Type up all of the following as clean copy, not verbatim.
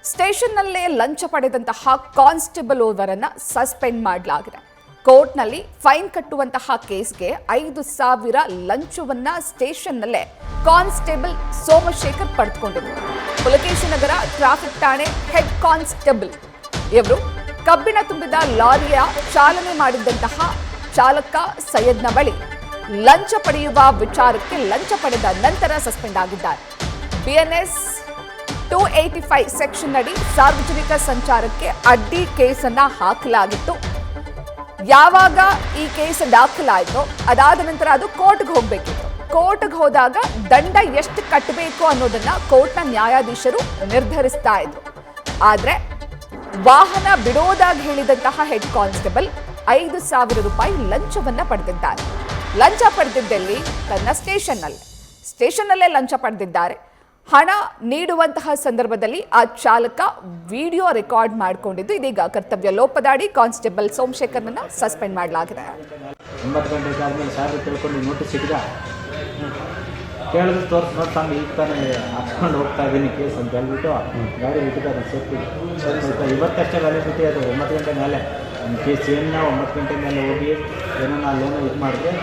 ಸ್ಟೇಷನ್ನಲ್ಲೇ ಲಂಚ ಪಡೆದಂತಹ constable ಓರ್ವರನ್ನ suspend ಮಾಡಲಾಗಿದೆ. ಕೋರ್ಟ್ನಲ್ಲಿ ಫೈನ್ ಕಟ್ಟುವಂತಹ ಕೇಸ್ಗೆ 5,000 ಲಂಚವನ್ನ ಸ್ಟೇಷನ್ನಲ್ಲೇ ಕಾನ್ಸ್ಟೇಬಲ್ ಸೋಮಶೇಖರ್ ಪಡೆದುಕೊಂಡಿದ್ರು. ಪುಲಕೇಶಿನಗರ ಟ್ರಾಫಿಕ್ ಠಾಣೆ ಹೆಡ್ ಕಾನ್ಸ್ಟೇಬಲ್ ಇವರು ಕಬ್ಬಿಣ ತುಂಬಿದ ಲಾರಿಯ ಚಾಲನೆ ಮಾಡಿದ್ದಂತಹ ಚಾಲಕ ಸೈಯದ್ನ ಬಳಿ ಲಂಚ ಪಡೆಯುವ ವಿಚಾರಕ್ಕೆ ಲಂಚ ಪಡೆದ ನಂತರ ಸಸ್ಪೆಂಡ್ ಆಗಿದ್ದಾರೆ. BNS 285 ಸೆಕ್ಷನ್ ಅಡಿ ಸಾರ್ವಜನಿಕ ಸಂಚಾರಕ್ಕೆ ಅಡ್ಡಿ ಕೇಸನ್ನ ಹಾಕಲಾಗಿತ್ತು. ಯಾವಾಗ ಈ ಕೇಸ್ ದಾಖಲಾಯಿತೋ ಅದಾದ ನಂತರ ಅದು ಕೋರ್ಟ್ಗೆ ಹೋಗಬೇಕಿತ್ತು. ಕೋರ್ಟ್ಗೆ ಹೋದಾಗ ದಂಡ ಎಷ್ಟು ಕಟ್ಟಬೇಕು ಅನ್ನೋದನ್ನ ಕೋರ್ಟ್ನ ನ್ಯಾಯಾಧೀಶರು ನಿರ್ಧರಿಸ್ತಾ ಇದ್ರು. ಆದ್ರೆ ವಾಹನ ಬಿಡೋದಾಗಿ ಹೇಳಿದಂತಹ ಹೆಡ್ ಕಾನ್ಸ್ಟೇಬಲ್ 5,000 ರೂಪಾಯಿ ಲಂಚವನ್ನ ಪಡೆದಿದ್ದಾರೆ. ಲಂಚ ಪಡೆದಿದ್ದಲ್ಲಿ ತನ್ನ ಸ್ಟೇಷನ್ನಲ್ಲೇ ಲಂಚ ಪಡೆದಿದ್ದಾರೆ. ಹಣ ನೀಡುವಂತಹ ಸಂದರ್ಭದಲ್ಲಿ ಆ ಚಾಲಕ ವಿಡಿಯೋ ರೆಕಾರ್ಡ್ ಮಾಡಿಕೊಂಡಿದ್ದು ಇದೀಗ ಕರ್ತವ್ಯ ಲೋಪದಾಡಿ ಕಾನ್ಸ್ಟೇಬಲ್ ಸೋಮಶೇಖರ್ನನ್ನ ಸಸ್ಪೆಂಡ್ ಮಾಡಲಾಗಿದೆ. 9 ಗಂಟೆಗೆ ಆದಮೇಲೆ ಸಾಹೇಬ್ ತಿಳ್ಕೊಂಡು ನೋಟಿಸ್ ಸಿಕ್ಕಿದ ಕೇಳಿದ್ರೆ ತೋರಿಸಿ ನೋಡಿ ಸ್ವಾಮಿ ಈಗ ತಾನೇ ಹಾಕ್ಸ್ಕೊಂಡು ಹೋಗ್ತಾ ಇದ್ದೀನಿ ಕೇಸ್ ಅಂತ ಹೇಳ್ಬಿಟ್ಟು ಗಾಡಿ ಬಿಟ್ಟಿದ್ದಾರೆ ಸೇಫ್ಟಿ. ಇವತ್ತಷ್ಟೇ ಗಾಡಿ ಬಿಟ್ಟು ಅದು 9 ಗಂಟೆ ಮೇಲೆ ಒಂದು ಕೇಸ್ ಏನೋ 9 ಗಂಟೆ ಮೇಲೆ ಹೋಗಿ ಏನೋ ಅಲ್ಲೇನೋ ಇದು ಮಾಡಿದ್ರೆ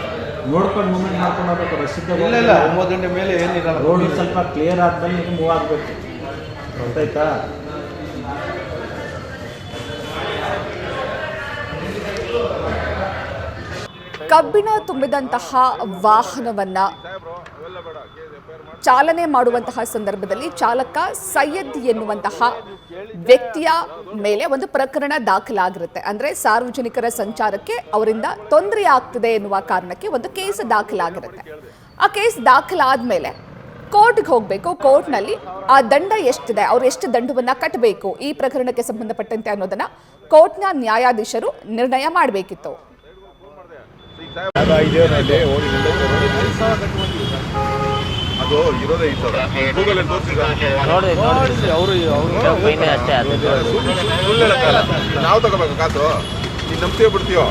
ನೋಡ್ಕೊಂಡು ಮೂವ್ಮೆಂಟ್ ಮಾಡ್ಕೊಂಡು ಹೋಗ್ಬೇಕು. ರಶೀದ್ 9 ಗಂಟೆ ಮೇಲೆ ಏನಿರಲ್ಲ, ರೋಡ್ ಸ್ವಲ್ಪ ಕ್ಲಿಯರ್ ಆದ್ಮೇಲೆ ನೀವು ಮೂವ್ ಆಗಬೇಕು. ಗೊತ್ತಾಯ್ತಾ? ಕಬ್ಬಿಣ ತುಂಬಿದಂತಹ ವಾಹನವನ್ನ ಚಾಲನೆ ಮಾಡುವಂತಹ ಸಂದರ್ಭದಲ್ಲಿ ಚಾಲಕ ಸೈಯದ್ ಎನ್ನುವಂತಹ ವ್ಯಕ್ತಿಯ ಮೇಲೆ ಒಂದು ಪ್ರಕರಣ ದಾಖಲಾಗಿರುತ್ತೆ. ಅಂದ್ರೆ ಸಾರ್ವಜನಿಕರ ಸಂಚಾರಕ್ಕೆ ಅವರಿಂದ ತೊಂದರೆ ಆಗ್ತಿದೆ ಎನ್ನುವ ಕಾರಣಕ್ಕೆ ಒಂದು ಕೇಸ್ ದಾಖಲಾಗಿರುತ್ತೆ. ಆ ಕೇಸ್ ದಾಖಲಾದ್ಮೇಲೆ ಕೋರ್ಟ್ಗೆ ಹೋಗಬೇಕು. ಕೋರ್ಟ್ನಲ್ಲಿ ಆ ದಂಡ ಎಷ್ಟಿದೆ, ಅವ್ರು ಎಷ್ಟು ದಂಡವನ್ನ ಕಟ್ಟಬೇಕು ಈ ಪ್ರಕರಣಕ್ಕೆ ಸಂಬಂಧಪಟ್ಟಂತೆ ಅನ್ನೋದನ್ನ ಕೋರ್ಟ್ನ ನ್ಯಾಯಾಧೀಶರು ನಿರ್ಣಯ ಮಾಡಬೇಕಿತ್ತು. ಅದು ಇರೋದೇ ಗೂಗಲ್ ನಾವು ತಗೋಬೇಕು ಕಾಸು. ನೀನು ನಂಬ್ತೀವೋ ಬಿಡ್ತೀವೋ?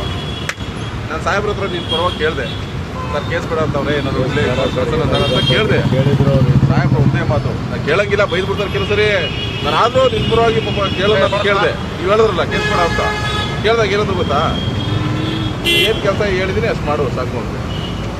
ನಾನು ಸಾಹೇಬ್ರ ಹತ್ರ ನೀನು ಪರವಾಗಿ ಕೇಳಿದೆ, ನಾನು ಕೇಸ್ ಬೇಡ ಅಂತವ್ರೆ ಏನಾದ್ರು ಅಂತ ಕೇಳಿದೆ. ಸಾಹೇಬ್ರು ಒಂದೇ ಮಾತು, ನಾನು ಕೇಳಂಗಿಲ್ಲ, ಬೈದು ಬಿಡ್ತಾರೆ ಕೆಲವು ಸರಿ. ನಾನು ಆದರೂ ನಿನ್ನ ಪರವಾಗಿ ಕೇಳೋಣ ಕೇಳಿದೆ. ನೀವು ಹೇಳಿದ್ರಲ್ಲ ಕೇಸ್ ಬೇಡ ಅಂತ. ಕೇಳಿದಾಗ ಏನಂದ್ರು ಗೊತ್ತಾ, ಏನು ಕೆಲಸ ಹೇಳಿದ್ದೀನಿ ಅಷ್ಟು ಮಾಡು ಸಾಕು ಅಂತ.